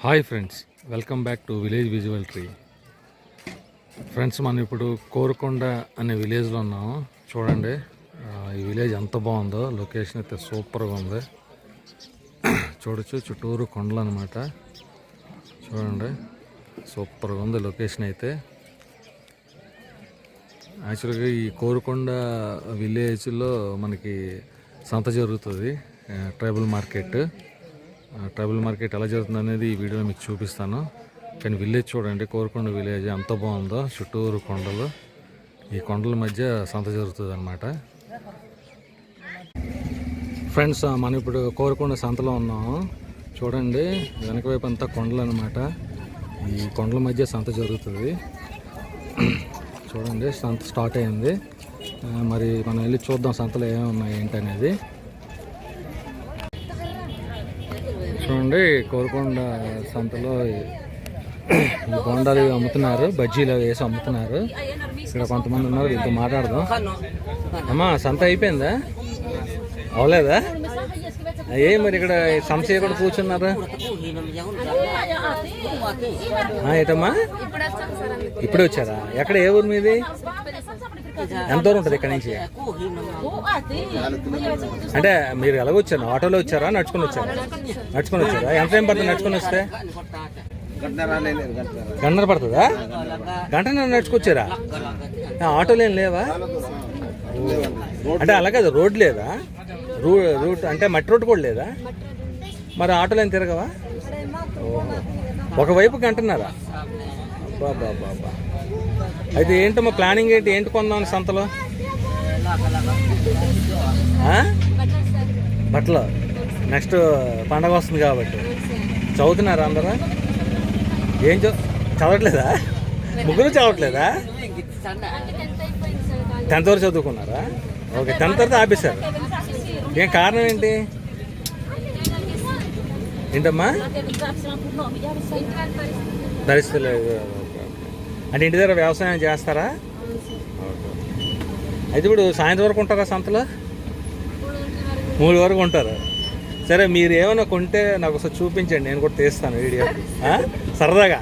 Hi friends, welcome back to village visual tree. Friends, మనం ఇప్పుడు కోరుకొండ అనే విలేజ్లో ఉన్నాము. చూడండి, ఈ విలేజ్ ఎంత బాగుందో. లొకేషన్ అయితే సూపర్గా ఉంది. చూడొచ్చు, చుట్టూరు కొండలు అనమాట. చూడండి, సూపర్గా ఉంది లొకేషన్ అయితే. యాక్చువల్గా ఈ కోరుకొండ విలేజ్లో మనకి సంత జరుగుతుంది, ట్రైబల్ మార్కెట్. ట్రైబల్ మార్కెట్ ఎలా జరుగుతుంది అనేది ఈ వీడియోలో మీకు చూపిస్తాను. కానీ విలేజ్ చూడండి, కోరుకొండ విలేజ్ ఎంత బాగుందో. చుట్టూరు కొండలు, ఈ కొండల మధ్య సంత జరుగుతుంది అన్నమాట. ఫ్రెండ్స్, మనం ఇప్పుడు కోరుకొండ సంతలో ఉన్నాము. చూడండి, వెనక వైపు అంతా కొండలు అనమాట. ఈ కొండల మధ్య సంత జరుగుతుంది. చూడండి, సంత స్టార్ట్ అయింది. మరి మనం వెళ్ళి చూద్దాం సంతలో ఏమేమి ఉన్నాయి ఏంటనేది. చూడండి, కోరుకొండ సంతలో ఈ బోండాలు అమ్ముతున్నారు, బజ్జీలు వేసి అమ్ముతున్నారు. ఇక్కడ కొంతమంది ఉన్నారు, వీళ్ళతో మాట్లాడదాం. అమ్మా, సంత అయిపోయిందా? అవలేదా? మరి ఇక్కడ సంశయ కూడా కూర్చున్నారు. ఏటమ్మా, ఇప్పుడే వచ్చారా? ఎక్కడ, ఏ ఊరు మీది? ఎంత దూరం ఉంటుంది ఇక్కడ నుంచి? అంటే మీరు ఎలాగొచ్చారు? ఆటోలో వచ్చారా, నడుచుకుని వచ్చారా? నడుచుకుని వచ్చారా? ఎంత టైం పడుతుంది నడుచుకుని వస్తే? గంటన్నర పడుతుందా? గంటన్నర నడుచుకొచ్చారా? ఆటోలు ఏం లేవా? అంటే అలా కదా, రోడ్ లేదా? రూట్ అంటే మట్టి రోడ్డు కూడా లేదా? మరి ఆటోలు ఏం తిరగవా? ఒకవైపు గంటన్నారా? బాబా. అయితే ఏంటమ్మా ప్లానింగ్ ఏంటి? ఏంటి కొందాం సంతలో? బట్టలు. నెక్స్ట్ పండగ వస్తుంది కాబట్టి చదువుతున్నారా అందరూ? ఏం చదవట్లేదా? ముగ్గురు చదవట్లేదా? 10th వరకు చదువుకున్నారా? ఓకే, 10th తర్వాత ఆపేశారు. ఏం కారణం ఏంటి? ఏంటమ్మా? ధరిస్తలేదు. అంటే ఇంటి దగ్గర వ్యవసాయం చేస్తారా? అయితే ఇప్పుడు సాయంత్రం వరకు ఉంటారా సంతలో? 3 వరకు ఉంటారు. సరే, మీరు ఏమైనా కొంటే నాకు ఒకసారి చూపించండి, నేను కూడా తీస్తాను వీడియో సరదాగా.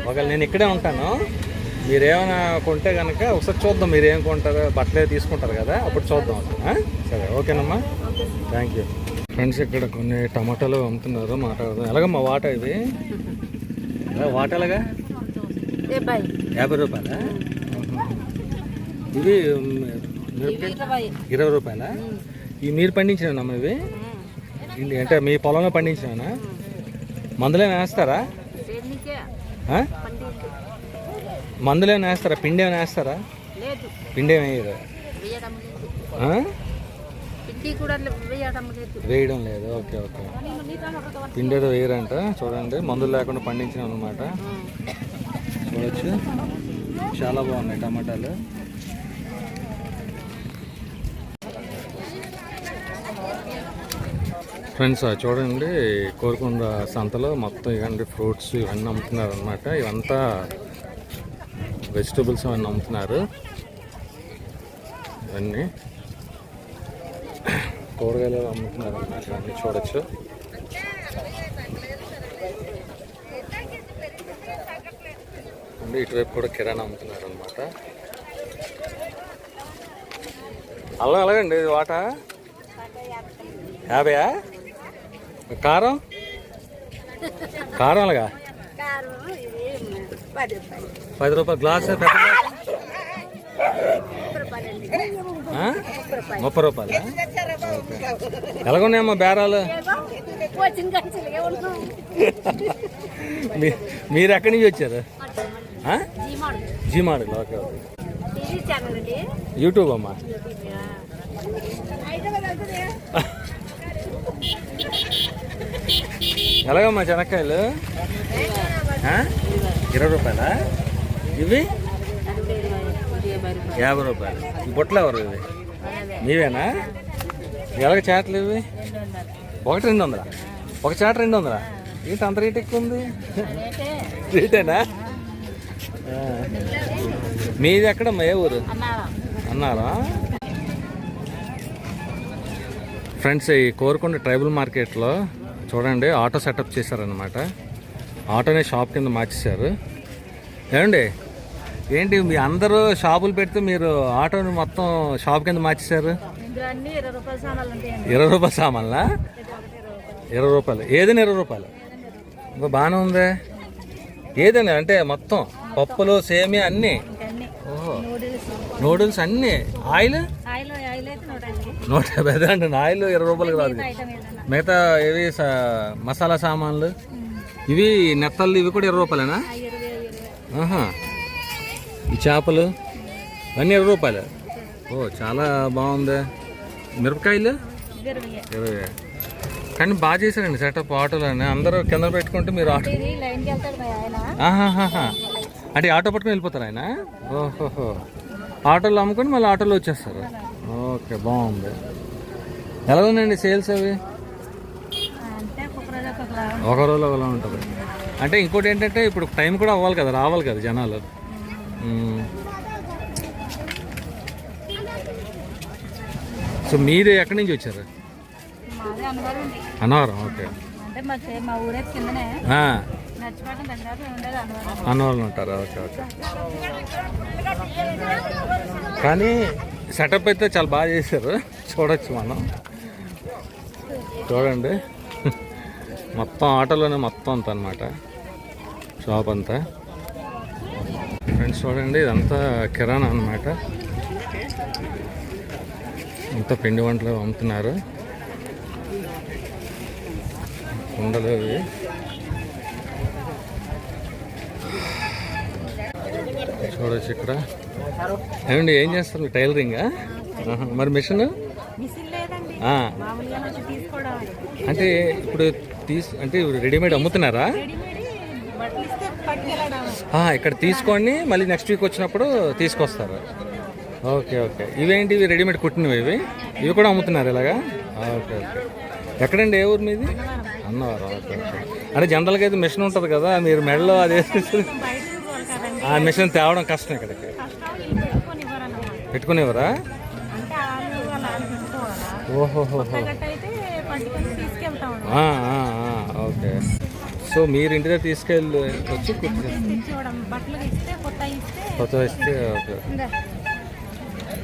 ఒకవేళ నేను ఇక్కడే ఉంటాను, మీరు ఏమైనా కొంటే కనుక ఒకసారి చూద్దాం. మీరు ఏం కొంటారో, బట్టలే తీసుకుంటారు కదా, అప్పుడు చూద్దాం. సరే, ఓకేనమ్మా, థ్యాంక్ యూ. ఫ్రెండ్స్, ఇక్కడ కొన్ని టమాటాలు అమ్ముతున్నారు, మాట్లాడదాం. ఎలాగమ్మా వాట ఇది? వాట ఎలాగా? 50 రూపాయలా? ఇవి 20 రూపాయలా? ఇవి మీరు పండించినమ్మా? ఇవి అంటే మీ పొలంలో పండించినా? మందులేమైనా వేస్తారా? మందులేమైనా వేస్తారా? పిండి ఏమైనా వేస్తారా? పిండి ఏమి వేయరు? వేయడం లేదు. ఓకే. పిండి ఏదో వేయరంట. చూడండి, మందులు లేకుండా పండించినాం అనమాట. చూడవచ్చు, చాలా బాగున్నాయి టమాటాలు. ఫ్రెండ్స్, చూడండి, కోరుకొండ సంతలో మొత్తం ఇవన్నీ ఫ్రూట్స్ ఇవన్నీ అమ్ముతున్నారు అనమాట. ఇవంతా వెజిటబుల్స్ ఇవన్నీ అమ్ముతున్నారు. ఇవన్నీ కూరగాయలు అమ్ముతున్నారు అన్నమాట. ఇవన్నీ చూడొచ్చు. ఇటువైపు కూడా కిరాణా అమ్ముతున్నారు అనమాట. అల్లం ఎలాగండి వాట? 50? కారం అలాగా 10 రూపాయలు గ్లాస్. 30 రూపాయలు. ఎలాగున్నాయమ్మా బేరాలు? మీరు ఎక్కడి నుంచి వచ్చారు? జీమాడు. ఓకే. యూట్యూబ్ అమ్మా. ఎలాగమ్మా చెనక్కాయలు? 20 రూపాయలా? ఇవి 50 రూపాయలు. బొట్లు ఎవరు ఇవి? మీవేనా? ఎలాగ చాట్లు ఇవి? ఒకటి 200? ఒక చాట 200? ఏంటి అంత రేట్ ఎక్కువ ఉంది? రేటేనా? మీది ఎక్కడమ్మా? ఏ ఊరు? అన్నారా? ఫ్రెండ్స్, ఈ కోరుకొండ ట్రైబల్ మార్కెట్లో చూడండి ఆటో సెటప్ చేశారనమాట. ఆటోనే షాప్ కింద మార్చేశారు. ఏమండి ఏంటి మీ అందరూ షాపులు పెడితే మీరు ఆటోని మొత్తం షాప్ కింద మార్చేశారు? 20 రూపాయల సామాన్లా? 20 రూపాయలు ఏదైనా 20 రూపాయలు ఇంకా బాగానే ఉందే. ఏదైనా అంటే మొత్తం పప్పులు సేమియా అన్నీ. ఓహో నూడిల్స్ అన్నీ. ఆయిల్ 150 అండి. ఆయిల్ 20 రూపాయలకి రాదు. మిగతా ఇవి మసాలా సామాన్లు ఇవి నెత్తళ్ళు ఇవి కూడా 20 రూపాయలేనా? ఈ చేపలు అన్నీ 20 రూపాయలు. ఓ చాలా బాగుంది. మిరపకాయలు 20. కానీ బాగా చేశారండి సెటప్ ఆటోలోనే. అందరూ కింద పెట్టుకుంటే మీరు ఆటో అంటే ఆటో పట్టుకుని వెళ్ళిపోతారు ఆయన. ఓహోహో ఆటోలో అమ్ముకొని మళ్ళీ ఆటోలో వచ్చేస్తారు. ఓకే బాగుంది. ఎలా ఉందండి సేల్స్ అవి? ఒక రోజులో ఒకలా ఉంటుంది. అంటే ఇంకోటి ఏంటంటే ఇప్పుడు టైం కూడా అవ్వాలి కదా, రావాలి కదా జనాలు. సో మీరు ఎక్కడి నుంచి వచ్చారు? అన్నవరం. ఓకే అన్నవరం ఉంటారా? Okay okay. కానీ సెటప్ అయితే చాలా బాగా చేశారు. చూడొచ్చు మనం. చూడండి మొత్తం ఆటోలోనే మొత్తం అంతా అనమాట షాప్ అంతా. ఫ్రెండ్స్ చూడండి ఇదంతా కిరాణా అనమాట. అంతా పిండి వంటలు అమ్ముతున్నారు. కుండలు అవి. చూడవచ్చు ఇక్కడ. ఏమండి ఏం చేస్తారు? టైలరింగా? మరి మిషన్ అంటే ఇప్పుడు అంటే రెడీమేడ్ అమ్ముతున్నారా? ఇక్కడ తీసుకొని మళ్ళీ నెక్స్ట్ వీక్ వచ్చినప్పుడు తీసుకొస్తారు. Okay okay. ఇవేంటి ఇవి రెడీమేడ్ కుట్టినవి ఇవి కూడా అమ్ముతున్నారు ఇలాగా? Okay okay. ఎక్కడండి? ఏ ఊరు మీది? అన్నవరం. Okay okay. అంటే జనరల్గా అయితే మిషన్ ఉంటుంది కదా, మీరు మెడలో అది ఆ మిషన్ తేవడం కష్టం. ఇక్కడికి పెట్టుకునేవరా? ఓహోహో. ఓకే. సో మీరు ఇంటి దగ్గర తీసుకెళ్ళి వచ్చి కొత్త ఇస్తే. ఓకే.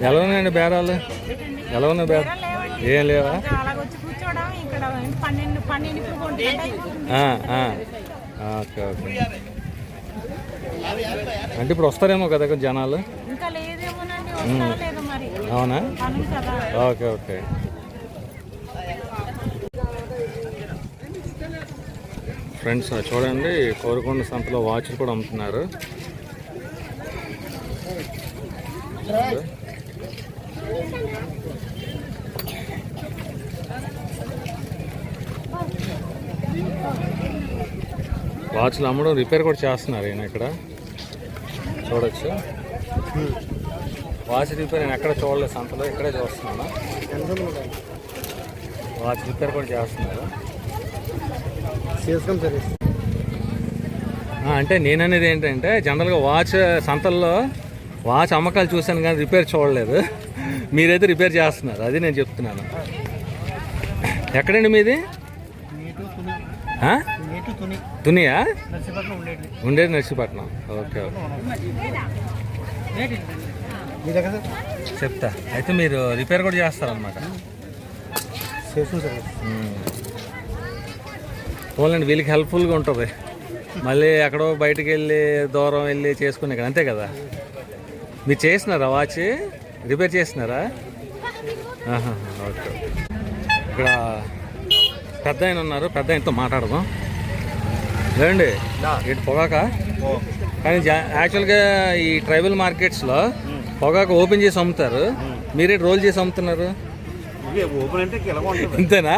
ఎలా ఉన్నాయండి బేరాలు? ఎలా ఉన్నాయి బేరాలు? ఏం లేవా? Okay okay. అంటే ఇప్పుడు వస్తారేమో కదా జనాలు? అవునా? Okay okay. ఫ్రెండ్స్ చూడండి కోరుకొండ సంతలో వాచ్లు కూడా అమ్ముతున్నారు. వాచ్లు అమ్మడం రిపేర్ కూడా చేస్తున్నారు ఈయన ఇక్కడ. చూడొచ్చు వాచ్ రిపేర్ నేను ఎక్కడ చూడలేదు సంతలో, ఇక్కడే చూస్తున్నాను. వాచ్ రిపేర్ కూడా చేస్తున్నారు. అంటే నేననేది ఏంటంటే జనరల్గా వాచ్ సంతల్లో వాచ్ అమ్మకాలు చూశాను కానీ రిపేర్ చూడలేదు. మీరైతే రిపేర్ చేస్తున్నారు, అది నేను చెప్తున్నాను. ఎక్కడండి మీది? తునియా? ఉండేది నర్సీపట్నం. Okay okay. చెప్తా. అయితే మీరు రిపేర్ కూడా చేస్తారనమాట. పోలండి వీళ్ళకి హెల్ప్ఫుల్గా ఉంటుంది. మళ్ళీ ఎక్కడో బయటకు వెళ్ళి దూరం వెళ్ళి చేసుకునే కదా, అంతే కదా. మీరు చేసినారా వాచ్ రిపేర్ చేసినారా? ఓకే. ఇక్కడ పెద్ద ఆయన ఉన్నారు, పెద్ద ఆయనతో మాట్లాడదాం. లేదండి ఇటు పొగాక. కానీ యాక్చువల్గా ఈ ట్రైబల్ మార్కెట్స్లో పొగాకు ఓపెన్ చేసి అమ్ముతారు, మీరే రోల్ చేసి అమ్ముతున్నారు. అంతేనా?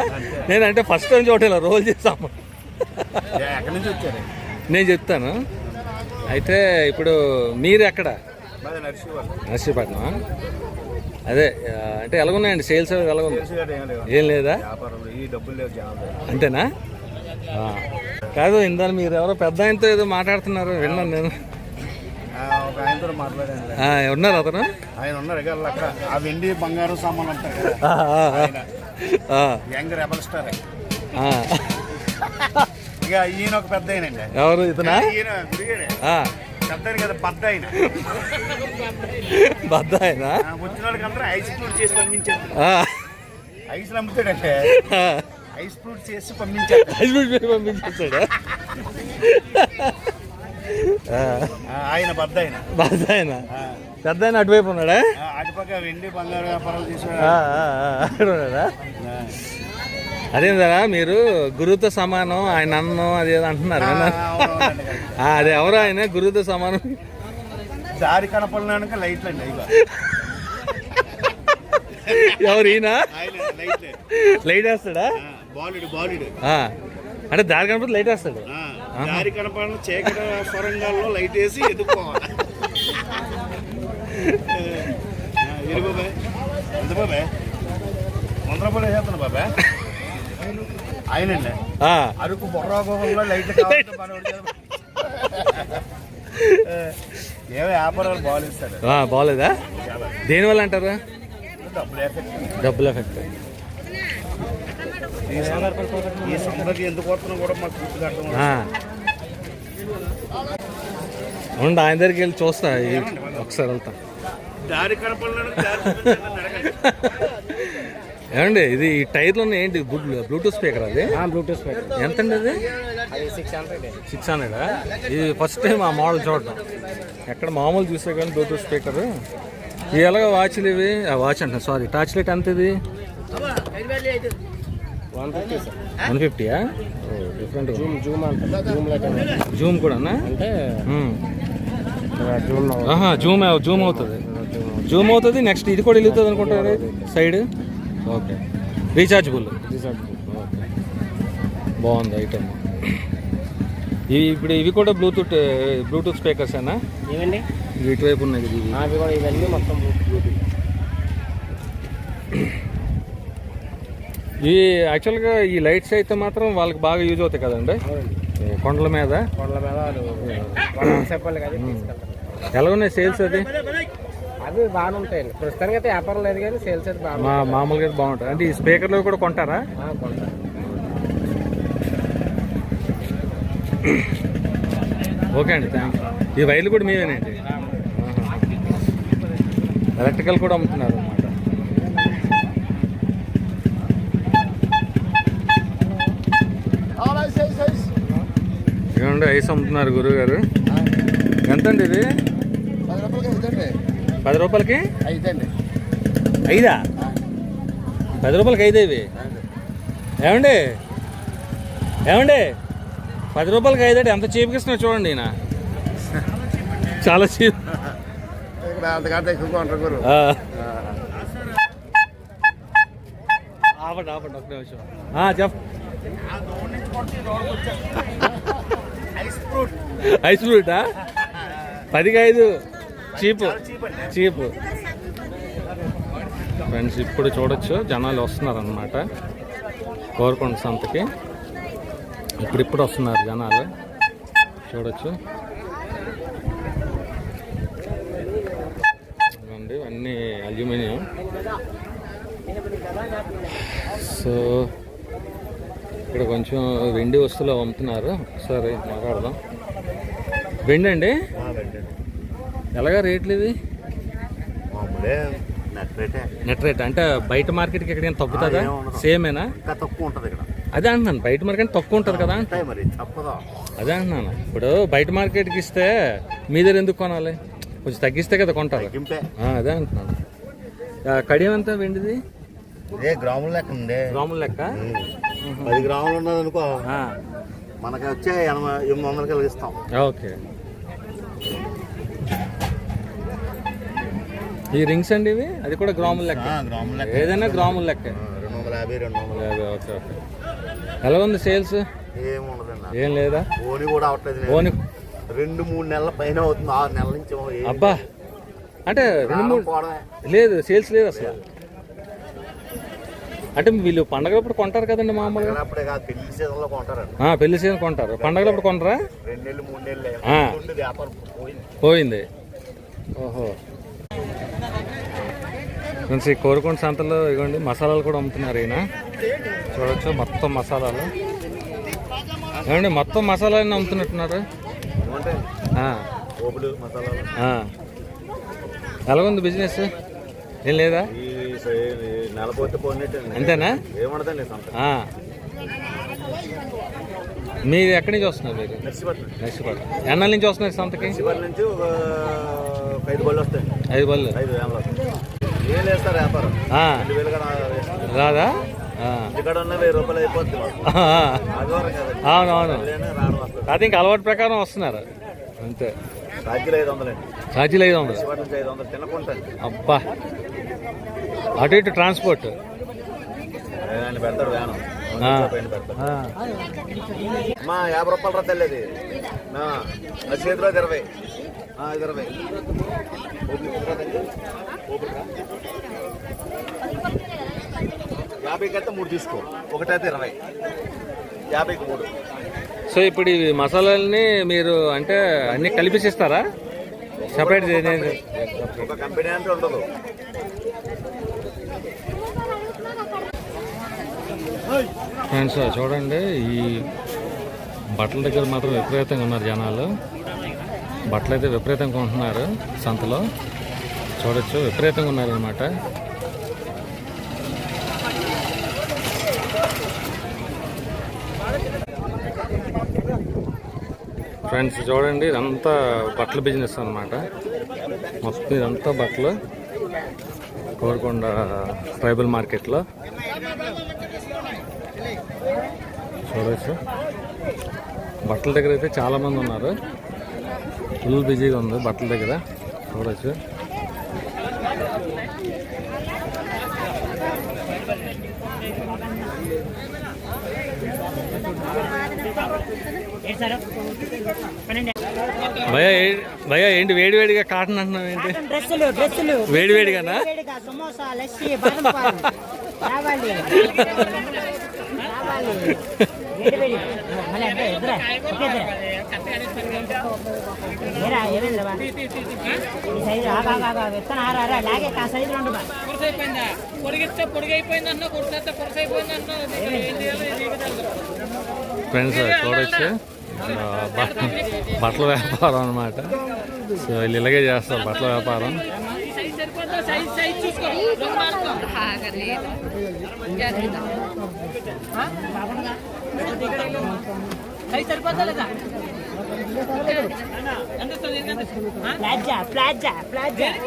నేనంటే ఫస్ట్ టైం చూడాలి రోల్ చేసి అమ్మ. నేను చెప్తాను. అయితే ఇప్పుడు మీరు ఎక్కడ? నర్సీపట్నం. అదే అంటే ఎలాగున్నాయండి సేల్స్? ఎలాగుంది? ఏం లేదా? అంతేనా? కాదు ఇందా మీరు ఎవరో పెద్ద ఆయనతో ఏదో మాట్లాడుతున్నారు విన్నాను నేను. ఉన్నారు అతను? ఆయన ఉన్నారు అక్కడ ఆ వెండి బంగారు సామాన్లు ఉంటారు. యంగ్ రెబల్ స్టార్ ఇక ఈయన ఒక పెద్ద ఆయనండి. ఎవరు ఇతనా? ఈయన గుడిగాడే. ఆ, పెద్ద ఆయన కదా, పెద్ద ఆయన. బద్ద ఆయన. వచ్చిన వాళ్ళకి అందరూ ఐస్ ఫ్రూట్ చేసి పంపించారు. ఆ, ఐస్లు అమ్ముతాడంటే ఆ, ఐస్ ఫ్రూట్ చేసి పంపించారు. హస్బెండ్ పంపించేస్తాడా? ఆయన పెద్ద ఆయన. బద్ద ఆయన. పెద్ద ఆయన అటువైపు ఉన్నాడా? అటుపక్క వెండి బంగారు వ్యాపారాలు తీసుకురా. అక్కడ ఉన్నాడా? అదేందా మీరు గురువుతో సమానం ఆయన అన్నం అదేదో అంటున్నారు. అదే ఎవరు ఆయన గురువుతో సమానం? దారి కనపడడానికి లైట్లు అండి. ఎవరు ఈయన? లైట్ వేస్తాడా? బాలుడు అంటే దారి కనపడి లైట్ వేస్తాడు. దారి కనపడిన చీకటి సొరంగాల్లో లైట్ వేసి ఎదుర్కోవాలి. బాబాయ్ ఎంత బాబాయ్? 100 రూపాయలు వేసేస్తాను బాబాయ్. ఆయనండి అరకు బొర్రాగోహంలో లైట్లు కావాలి. ఏమో వ్యాపారాలు బాగాలేస్తాడు. బాగోలేదా? దేనివల్ల అంటారు? డబ్బులు ఎఫెక్ట్. డబ్బులు ఎఫెక్ట్. ఈ సందర్భం ఎందుకు వస్తున్నా కూడా మాకు గుర్తుగా అర్థం. ఉండి ఆయన దగ్గరికి వెళ్ళి చూస్తా, ఒకసారి వెళ్తా. దారి కనపడడానికి ఏమండి ఇది ఈ టైర్లో ఏంటి? బ్లూటూత్ స్పీకర్ అది? Bluetooth speaker. ఎంత అండి అది? 600. ఇది ఫస్ట్ టైం ఆ మోడల్ చూడటం. ఎక్కడ మామూలు చూసే కానీ బ్లూటూత్ స్పీకర్. ఇవి ఎలాగ వాచ్లు ఇవి? వాచ్ అంటే సారీ, టార్చ్ లైట్ ఎంత ఇది? 150. డిఫరెంట్. జూమ్ కూడా అంటే జూమ్ అవుతుంది. నెక్స్ట్ ఇది కూడా వెళ్తుంది అనుకుంటారు సైడ్. Okay, rechargeable. ఓకే, బాగుంది ఐటమ్. ఇప్పుడు ఇవి కూడా బ్లూటూత్ స్పీకర్స్ ఏనా? ఇవండి ఇటువైపు ఉన్నాయి ఇవి. ఇవన్నీ మొత్తం బ్లూటూత్. ఈ యాక్చువల్గా ఈ లైట్స్ అయితే మాత్రం వాళ్ళకి బాగా యూజ్ అవుతాయి కదండి కొండల మీద. ఎలా ఉన్నాయి సేల్స్? అవి బాగానే ఉంటాయండి. ప్రస్తుతానికి అయితే వ్యాపారం లేదు కానీ సేల్స్ అయితే బాగా మామూలుగా అయితే బాగుంటాయి. అంటే ఈ స్పీకర్లు కూడా కొంటారా? కొంటారు. ఓకే అండి, థ్యాంక్ యూ. ఈ వైర్లు కూడా మీవేనండి? ఎలక్ట్రికల్ కూడా అమ్ముతున్నారు అన్నమాట. ఏమండి ఐస్ అమ్ముతున్నారు గురువు గారు. ఎంతండి ఇది? 10 రూపాయలకి 5? 10 రూపాయలకి 5 ఇవి? ఏమండి 10 రూపాయలకి 5 ఎంత చీప్గా ఇస్తున్నారు చూడండి. ఈయన చాలా చీప్. ఆపండి ఒక్క నిమిషం. చెప్ప ఐస్ ఫ్రూటా? 10కి 5 చీప్. ఫ్రెండ్స్ ఇప్పుడు చూడొచ్చు జనాలు వస్తున్నారు అన్నమాట కోరుకొండ సంతకి. ఇప్పుడు వస్తున్నారు జనాలు చూడొచ్చు. ఇవ్వండి అన్నీ అల్యూమినియం. సో ఇక్కడ కొంచెం వెండి వస్తువులు అమ్ముతున్నారు. ఒకసారి మాట్లాడదాం. వెండి అండి ఎలాగా రేట్లు ఇవి? నెట్ రేట్ అంటే బయట మార్కెట్కి ఎక్కడైనా తగ్గుతుందా? సేమేనా? తక్కువ ఉంటుంది ఇక్కడ. అదే అంటున్నాను, బయట మార్కెట్ తక్కువ ఉంటుంది కదా. అదే అంటున్నాను. ఇప్పుడు బయట మార్కెట్కి ఇస్తే మీ దగ్గర ఎందుకు కొనాలి? కొంచెం తగ్గిస్తే కదా కొంటారు. అదే అంటున్నాను. కడియం ఎంత వెండిది? గ్రాముల లెక్క ఉంది. గ్రాముల లెక్క 10 గ్రాములు ఉన్నది అనుకో, మనకి వచ్చే 800 కలిగిస్తాం. ఓకే. ఈ రింగ్స్ అండి ఇవి? అది కూడా గ్రాముల లెక్క? ఏదైనా గ్రాముల లెక్క. 250. ఓకే. ఎలా ఉంది సేల్స్? ఏం లేదా? ఓని కూడా అవట్లేదు. 2-3 నెలల పైన అవుతుంది. 6 నెలల నుంచి. అబ్బా, అంటే 2-3 లేదు సేల్స్ లేదు అసలు. అంటే వీళ్ళు పండగలప్పుడు కొంటారు కదండి మామూలుగా? పెళ్లి సీజన్లో కొంటారు. పెళ్లి సీజన్ కొంటారు, పండగలప్పుడు కొనరా? 2 నెలలు 3 నెలలు వ్యాపారం పోయింది. ఓహో. ఫ్రెండ్స్ ఈ కోరుకొండ సంతలో ఇవ్వండి మసాలాలు కూడా అమ్ముతున్నారు ఈయన. చూడొచ్చు మొత్తం మసాలాలు. ఏమండి మొత్తం మసాలాన్ని అమ్ముతున్నట్టున్నారు. ఏమంటాయి ఆ, పోపులు మసాలాలు ఆ. ఎలాగుంది బిజినెస్? ఏం లేదా? ఈ నెల పోతే పోయినట్టండి. అంతేనా? ఏమంటదండి సంత ఆ. మీరు ఎక్కడి నుంచి వస్తున్నారు? మీరు నర్సిపట్నం. నర్సిపట్నం. ఎన్నాళ్ళ నుంచి వస్తున్నారు సంతకి? నర్సిపట్నం నుంచి ఒక 5 బళ్ళు వస్తాయండి. 5 బళ్ళు. 5 వేల ఏం వేస్తారు వ్యాపారం? ఆ. 2,000 కూడా రాదా? ఆ. ఇక్కడ ఉన్న 1000 రూపాయలు అయిపోతుంది మాకు. ఆదివారం కదండి. అవునవును. రావడం వస్తుంది. అది ఇంకా అలవాటు ప్రకారం వస్తున్నారు అంతే. రాజకీయాలు 500 అండి. ఛార్జీలు 500. నర్సిపట్నం నుంచి 500 తినకుంటాండి. అబ్బా, అటు ఇటు ట్రాన్స్పోర్ట్. ఆయన పెడతాడు వ్యానం. ఆ. పెడతాడు. ఆ. అమ్మా 50 రూపాయలు రా తెల్లది. చేతిలో 20. 20 50 అయితే 3 తీసుకో. ఒకటైతే 20. 50కి 3. సో ఇప్పుడు ఈ మసాలాలని మీరు అంటే అన్ని కలిపిసిస్తారా? సపరేట్ ఒక కంపెనీ అంటే ఉండదు. ఫ్రెండ్స్ చూడండి, ఈ బట్టల దగ్గర మాత్రం విపరీతంగా ఉన్నారు జనాలు. బట్టలు అయితే విపరీతంగా కొంటున్నారు సంతలో. చూడొచ్చు, విపరీతంగా ఉన్నారు అనమాట. ఫ్రెండ్స్ చూడండి, ఇదంతా బట్టల బిజినెస్ అనమాట. మొత్తం ఇదంతా బట్టలు కోరుకొండ ట్రైబల్ మార్కెట్లో చూడవచ్చు. బట్టల దగ్గర అయితే చాలామంది ఉన్నారు. ఫుల్ బిజీగా ఉంది బట్టల దగ్గర చూడవచ్చు. భయ్యా ఏంటి వేడివేడిగా కాటన్ అంటున్నావు ఏంటి? డ్రెస్సులు వేడివేడిగానా? సమోసా, లస్సీ, బాదం పాలు రావాలి. వేడివేడి మళ్ళీ అంటే ఎదురా ఏమైందా ఈ సైజు విత్తనం ఆరా లాగే ఆ సైజులో ఉండదు. ఫ్రెండ్స్ చూడొచ్చు, బట్టల వ్యాపారం అనమాట. సో వీళ్ళు ఇలాగే చేస్తారు బట్టల వ్యాపారం.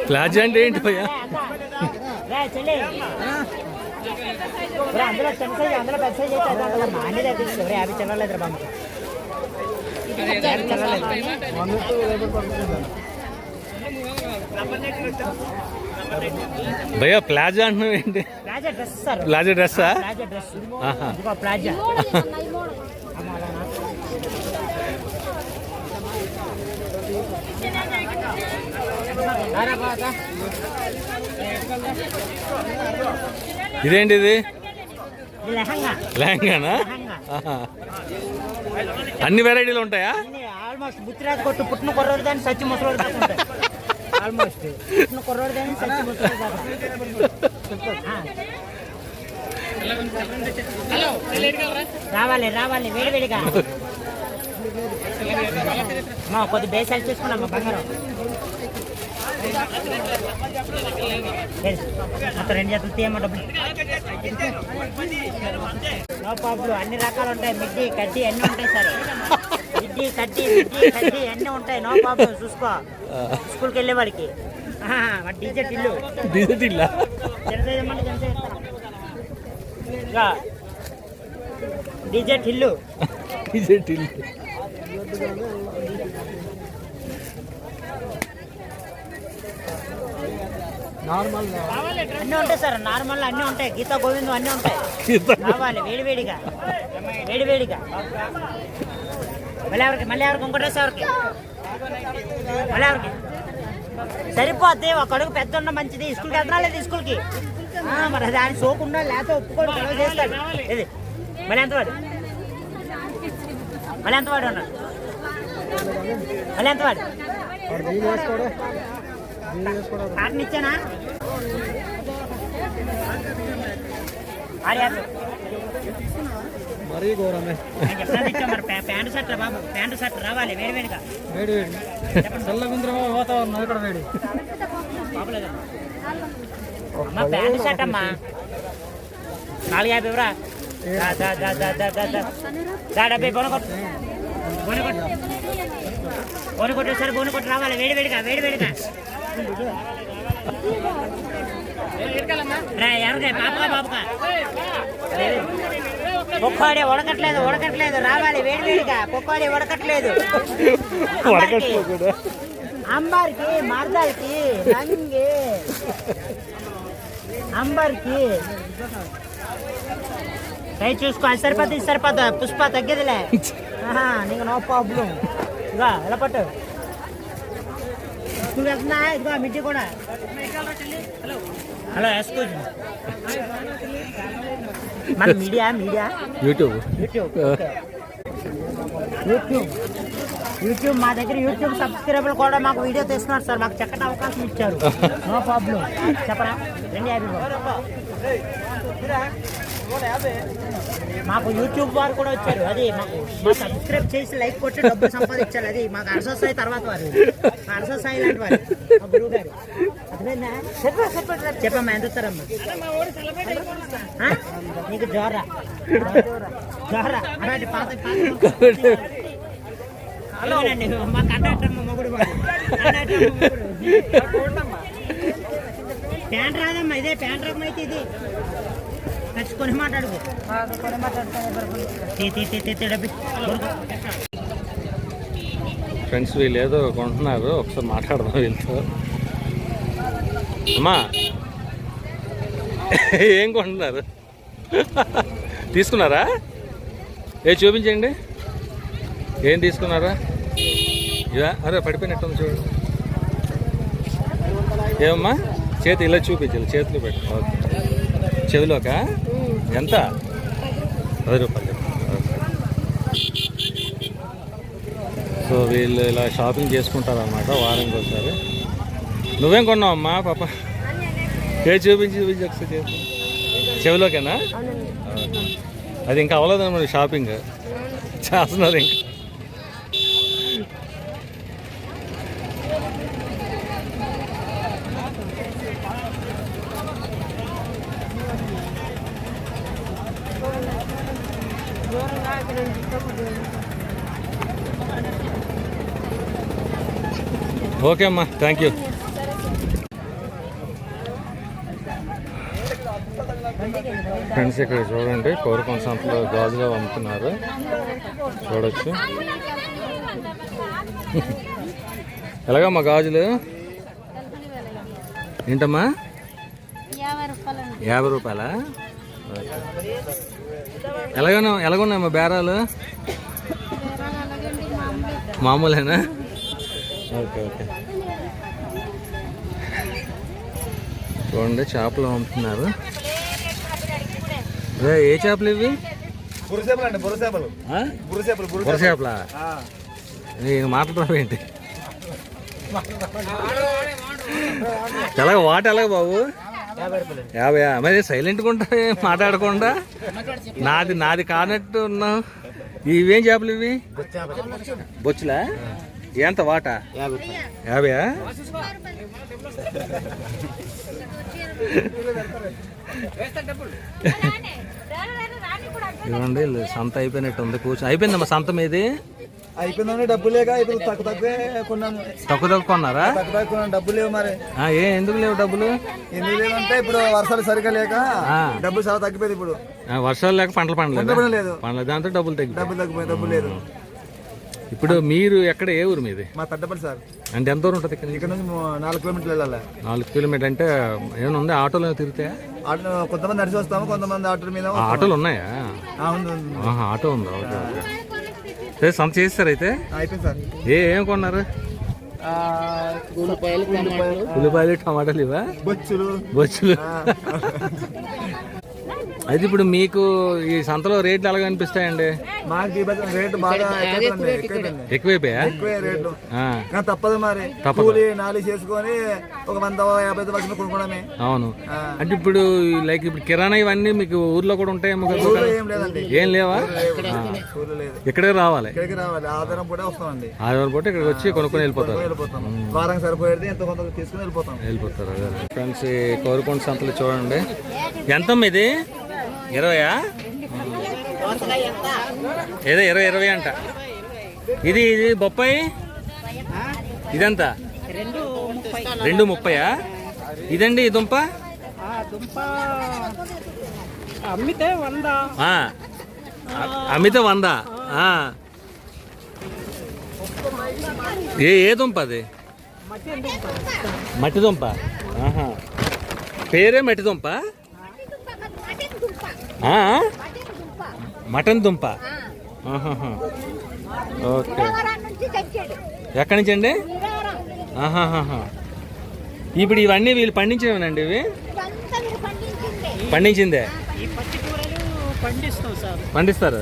ప్లాజా అంటే ఏంటి భయ్యా? అందులో చిన్న సైజు అందులో పెద్ద సైజు అయితే అందులో మానే తగ్గిస్తుంది. 50 చిల్లలేదు బామ్మ. భయ్యా ప్లాజా అంటున్నావు ఏంటి? Palazzo dress sir. ప్లాజా డ్రెస్సా? Palazzo dress. ఆహా. ప్లాజా ఇదేంటిది? లెహంగా. లెహంగానా? ఆహా. అన్ని వెరైటీలు ఉంటాయా? ఆల్మోస్ట్ బుచ్చిరాజు కొట్టు పుట్టిన కుర్రోడు దాన్ని సచ్చి ముసలోడు దాకా ఉంటాయి. ఆల్మోస్ట్ పుట్టిన కుర్రోడు దాన్ని సచ్చి ముసలోడు దాకా. రావాలి రావాలి వేడివేడిగా. కొద్ది బేసాలు చేసుకున్నామ్మా బంగారం. మొత్తం 2 జతలు తీయమ్మ డబ్బులు. లోపాపులు అన్ని రకాలు ఉంటాయి. మిడ్డీ కడ్డీ అన్నీ ఉంటాయి సార్. మిడ్డీ కడ్డీ అన్నీ ఉంటాయి. నో ప్రాబ్లం చూసుకో. స్కూల్కి వెళ్ళేవాడికి డీజెట్ ఇల్లు. డీజెట్ ఇల్లా? డీజెట్ ఇల్లు. డీజెట్ ఇల్లు. అన్నీ ఉంటాయి సార్. నార్మల్ అన్నీ ఉంటాయి. గీతా గోవిందం అన్నీ ఉంటాయి. రావాలి వేడివేడిగా వేడివేడిగా. మళ్ళీ ఎవరికి ఇంకో డ్రెస్ ఎవరికి మళ్ళీ ఎవరికి సరిపోద్ది. ఒక అడుగు పెద్ద ఉన్న మంచిది. స్కూల్కి వెళ్తున్నా లేదు స్కూల్కి. మరి దాన్ని సోకుండా లేకపోతే ఒప్పుకోడు గొడవ చేస్తాడు. ఇది మళ్ళీ ఎంతవాడు ఉన్నాడు. మళ్ళీ ఎంతవాడు కాటన్ ఇచ్చానా? 6 మరీ ఘోరమే. నేను చెప్తాను ఇచ్చా మరి ప్యాంటు షర్ట్ బాబు, ప్యాంటు షర్ట్ రావాలి వేడివేడిగా. వేడి వేడి చల్లగుంద్రమో వాతావరణం ఇక్కడ వేడి. బాబులేదు అమ్మ ప్యాంటు షర్ట్ అమ్మా 450 రా. 70 బోను కొట్టేసరి బోను కొట్టి రావాలి వేడివేడిగా వేడివేడిగా. ఎవరికే పాపగా బాబుగా పొక్కోడి ఉడకట్లేదు రావాలి వేడివేడిగా. పొక్కోడి ఉడకట్లేదు అంబార్కి మార్దాల్కి రంగి అంబార్కి కై చూసుకో. అది సరిపోతుంది ఇది సరిపోతా పుష్ప తగ్గేదిలే నీకు నో ప్రాబ్లం. ఇదిగా ఎలా పట్టు స్కూల్ వెళ్తున్నా. ఇదిగో మిడ్డి కూడా. హలో ఎక్స్క్యూజ్ మన మీడియా యూట్యూబ్ యూట్యూబ్ మా దగ్గర యూట్యూబ్ సబ్స్క్రైబర్లు కూడా మాకు వీడియో తీస్తున్నారు సార్. మాకు చక్కటి అవకాశం ఇచ్చారు. No problem. చెప్పరా 250 మాకు యూట్యూబ్ వారు కూడా వచ్చారు. అది మాకు సబ్స్క్రైబ్ చేసి లైక్ కొట్టి డబ్బులు సంపాదించాలి. అది మాకు అరసాయి తర్వాత వారు అరసాయి లాంటి వారు మా గురువు గారు. అర్థమైందా? చెప్పమ్మా ఎంత ఇస్తారమ్మా నీకు? జోరా అలాంటి పాత అవునండి మా కండక్టర్ మొగుడు ప్యాంట్ రాదమ్మా. ఇదే ప్యాంట్ రకం అయితే ఇది కొని మాట్లాడుకో. ఫ్రెండ్స్ వీళ్ళు ఏదో కొంటున్నారు, ఒకసారి మాట్లాడదాం వీళ్ళతో. అమ్మా ఏం కొంటున్నారు? తీసుకున్నారా? చూపించండి ఏం తీసుకున్నారా? ఇవా? అరే పడిపోయినట్టుంది చూడు. ఏమమ్మా చేతి ఇలా చూపించాలి, చేతిలో పెట్టు. ఓకే చెవిలోకా? ఎంత? 10 రూపాయలు. సో వీళ్ళు ఇలా షాపింగ్ చేసుకుంటారన్నమాట వారానికి ఒకసారి. నువ్వేం కొన్నావమ్మా పాప? చూపించి ఒకసారి చేతి చెవిలోకేనా? అది ఇంకా అవ్వలేదన్నమాట షాపింగ్ చేస్తున్నారు ఇంకా. ఓకే అమ్మా థ్యాంక్ యూ. ఫ్రెండ్స్ ఇక్కడ చూడండి కోరుకొండ సంతలో గాజులు అమ్ముతున్నారు, చూడొచ్చు. ఎలాగమ్మా గాజులు? ఏంటమ్మా 50 రూపాయలా? ఎలాగున్నాయమ్మా బేరాలు? మామూలేనా? Okay okay. చూడండి చేపలు అమ్ముతున్నారు. ఏ చేపలు ఇవి? బుర్రచేపలా? నేను మాట్లాడతాను ఏంటి? ఎలాగ వాట ఎలాగ బాబు? 50. మరి సైలెంట్గా ఉంటా మాట్లాడకుండా. నాది కానట్టు ఉన్నావు. ఇవేం చేపలు ఇవి? బొచ్చులా? ఎంత వాట? 50. ఇవ్వండి సంత అయిపోయినట్టు ఉంది. అయిపోయిందమ్మా సంత మీది? అయిపోయిందండి. డబ్బు లేక ఇప్పుడు తక్కువ కొన్నాను. తక్కువ కొన్నారా? తక్కువ డబ్బులు లేవు. మరి ఎందుకు లేవు డబ్బులు? ఎందుకు లేవంటే ఇప్పుడు వర్షాలు సరిగా లేక డబ్బులు చాలా తగ్గిపోయింది. ఇప్పుడు వర్షాలు లేక పంటలు పండలేదు. దాంతో డబ్బులు తగ్గిపోయి డబ్బు లేదు. ఇప్పుడు మీరు ఎక్కడ, ఏ ఊరు మీది? మా పెద్దపల్లి సార్. అంటే ఎంత దూరం ఉంటుంది ఇక్కడ నుంచి 4 కిలోమీటర్లు వెళ్ళాలి. 4 కిలోమీటర్ అంటే ఏమైనా ఉంది? ఆటోలో తిరిగితే? కొంతమంది నడిచి వస్తాము, కొంతమంది ఆటో మీద. ఆటోలు ఉన్నాయా? ఆటో ఉందా? Okay okay. సంత చేస్తారు అయితే? అయిపోయింది సార్. ఏం కొన్నారు? ఉల్లిపాయలు ఉల్లిపాయలు టమాటాలు ఇవా? బొచ్చులు. అయితే ఇప్పుడు మీకు ఈ సంతలో రేట్లు ఎలాగ అనిపిస్తాయండి? మాకు రేటు బాగా ఎక్కువైపోయా? రేట్లు ఆ, తప్పదు మరి. కూలి నాలుగు చేసుకొని ఒక 150 లక్షలు కొనుక్కోవడమే. అవును. అంటే ఇప్పుడు లైక్ ఇప్పుడు కిరాణా ఇవన్నీ మీకు ఊర్లో కూడా ఉంటాయేమో కదా? ఏం లేదండి, ఏం లేవా? ఊరు లేదు. ఇక్కడికి రావాలి, ఇక్కడికి రావాలి. ఆధారం కూడా వస్తామండి. ఆదివారం పూట ఇక్కడికి వచ్చి కొనుక్కొని వెళ్ళిపోతారు. వారం సరిపోయేది ఎంత కొంత తీసుకుని వెళ్ళిపోతారు. అదే ఫ్రెండ్స్, ఈ కోరుకొండ సంతలు చూడండి. ఎంతమ్మా ఇది? 20? ఏదో 20 అంట. ఇది బొప్పాయి ఇదెంత? 2.30. ఇదండి ఈ దుంప? అమ్మితే 100. అమ్మితే 100. ఏ దుంప అది? మట్టి దుంప. పేరే మట్టి దుంప? మటన్ దుంప. ఓకే. ఎక్కడి నుంచి అండి? ఇప్పుడు ఇవన్నీ వీళ్ళు పండించేవేనండి? ఇవి పండించిందే పండిస్తారు.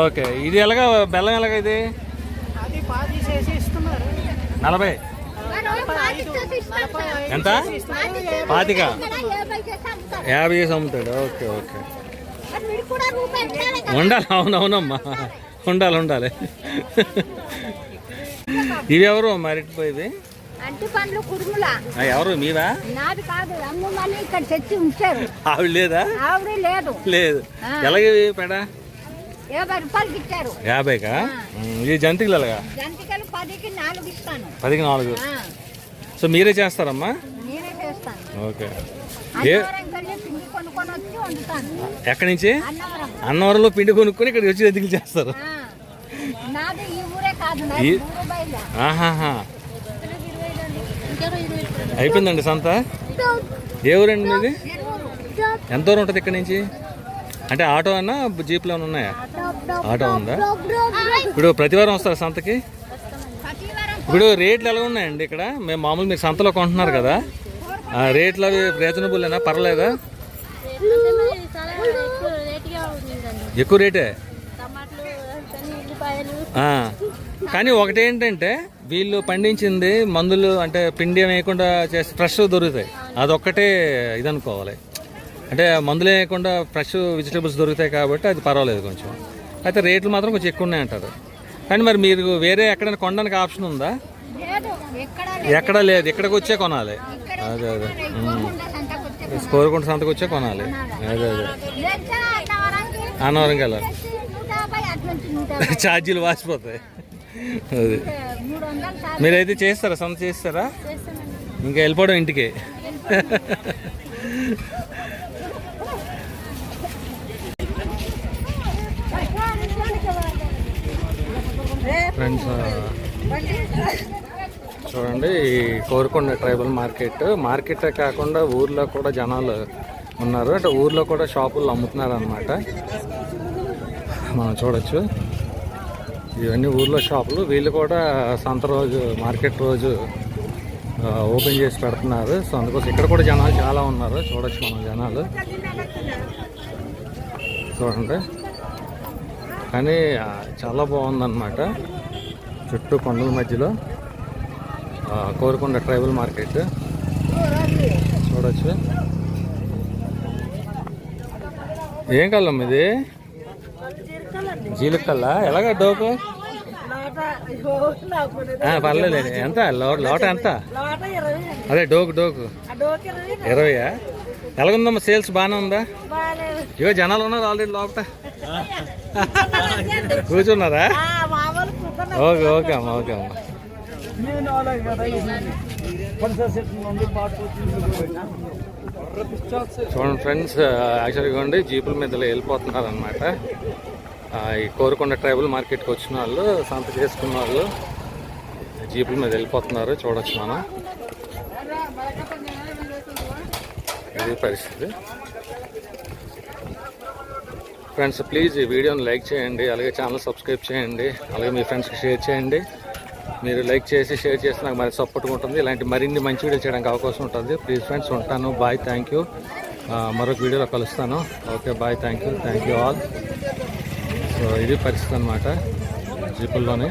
ఓకే. ఇది ఎలాగా? బెల్లం ఎలాగా ఇది? 40. ఎంత? 25. 50 చేసి అమ్ముతాడు. Okay okay. ఉండాలి. అవునవునమ్మా, ఉండాలి. ఇవి ఎవరు మరిటిపోయి? అంటి పండ్లు కుడుములా. ఎవరు మీవా? నాది కాదు, అమ్మమ్మని ఇక్కడ తెచ్చి ఉంచారు. ఆవిడ లేదా? ఆవిడ లేదు. ఎలాగే పెడ? 50 రూపాయలకి ఇచ్చారు. 50కా? ఇది జంతికలు ఎలాగా? జంతికలు 10కి 4 ఇస్తాను. 10కి 4. సో మీరే చేస్తారమ్మా? నేనే చేస్తాను. ఓకే. అన్నవరం వెళ్ళి పిండి కొనుక్కొని వచ్చి వండుతాను. ఎక్కడి నుంచి? అన్నవరం. అన్నవరంలో పిండి కొనుక్కొని ఇక్కడికి వచ్చి జంతికలు చేస్తారు. నాది ఈ ఊరే కాదు, నాది ఊరు బయలు. ఆహాహా. అయిపోయిందండి సంత. ఏ ఊరండి మీది? ఎంత దూరం ఉంటుంది ఇక్కడ నుంచి? అంటే ఆటో అన్నా జీప్లో ఉన్నాయా? ఆటో ఉందా? ఇప్పుడు ప్రతివారం వస్తారా సంతకి? ఇప్పుడు రేట్లు ఎలా ఉన్నాయండి ఇక్కడ? మేము మామూలు మీరు సంతలో కొంటున్నారు కదా, రేట్లు అవి రీజనబుల్నా? పర్లేదా? ఎక్కువ రేటే. కానీ ఒకటేంటంటే వీళ్ళు పండించింది మందులు అంటే పిండి వేయకుండా చేసి ఫ్రెష్ దొరుకుతాయి. అదొక్కటే ఇదనుకోవాలి. అంటే మందులు వేయకుండా ఫ్రెష్ వెజిటేబుల్స్ దొరుకుతాయి కాబట్టి అది పర్వాలేదు కొంచెం. అయితే రేట్లు మాత్రం కొంచెం ఎక్కువ ఉన్నాయంటారు. కానీ మరి మీరు వేరే ఎక్కడైనా కొనడానికి ఆప్షన్ ఉందా? ఎక్కడా లేదు, ఇక్కడికి వచ్చే కొనాలి. అదే కోరుకుంట సంతకు వచ్చే కొనాలి. అదే అన్నవరంకి వెళ్ళాలి. ఛార్జీలు వాసిపోతాయి. అది మీరైతే చేస్తారా? సంత చేస్తారా? ఇంకా వెళ్ళిపోవడం ఇంటికి. ఫ్రెండ్స్ చూడండి, ఈ కోరుకొండ ట్రైబల్ మార్కెట్ కాకుండా ఊర్లో కూడా జనాలు ఉన్నారు. అంటే ఊర్లో కూడా షాపుల్లో అమ్ముతున్నారు అన్నమాట. మనం చూడొచ్చు ఇవన్నీ ఊర్లో షాపులు. వీళ్ళు కూడా సంత రోజు మార్కెట్ రోజు ఓపెన్ చేసి పెడుతున్నారు. సో అందుకోసం ఇక్కడ కూడా జనాలు చాలా ఉన్నారు. చూడొచ్చు మనం జనాలు చూడండి. కానీ చాలా బాగుందన్నమాట. చుట్టూ కొండల మధ్యలో కోరుకొండ ట్రైబల్ మార్కెట్ చూడొచ్చు. ఏం కళ్ళం ఇది? జీలకల్లా ఎలాగ డోకు? పర్లేదు. ఎంత లోట ఎంత? అదే డోకు 20. ఎలాగుందమ్మా సేల్స్? బాగానే ఉందా? ఇవో జనాలు ఉన్నారు ఆల్రెడీ లోపల కూర్చున్నారా? ఓకే అమ్మా. చూడండి ఫ్రెండ్స్, యాక్చువల్గా ఉండి జీపుల మీద వెళ్ళిపోతున్నారు అనమాట. ఈ కోరుకొండ ట్రైబల్ మార్కెట్కి వచ్చిన వాళ్ళు, సంత చేసుకున్న వాళ్ళు జీపుల మీద వెళ్ళిపోతున్నారు. చూడొచ్చు మనం. ఇది పరిస్థితి. ఫ్రెండ్స్ ప్లీజ్ ఈ వీడియోని లైక్ చేయండి, అలాగే ఛానల్ సబ్స్క్రైబ్ చేయండి, అలాగే మీ ఫ్రెండ్స్కి షేర్ చేయండి. మీరు లైక్ చేసి షేర్ చేస్తే నాకు మరి సపోర్ట్గా ఉంటుంది. ఇలాంటి మరిన్ని మంచి వీడియోలు చేయడానికి అవకాశం ఉంటుంది. ప్లీజ్ ఫ్రెండ్స్, ఉంటాను. బాయ్. Thank you. మరొక వీడియోలో కలుస్తాను. Okay bye, thank you all. So ఇది పరిస్థితి అనమాట జీపుల్లోనే.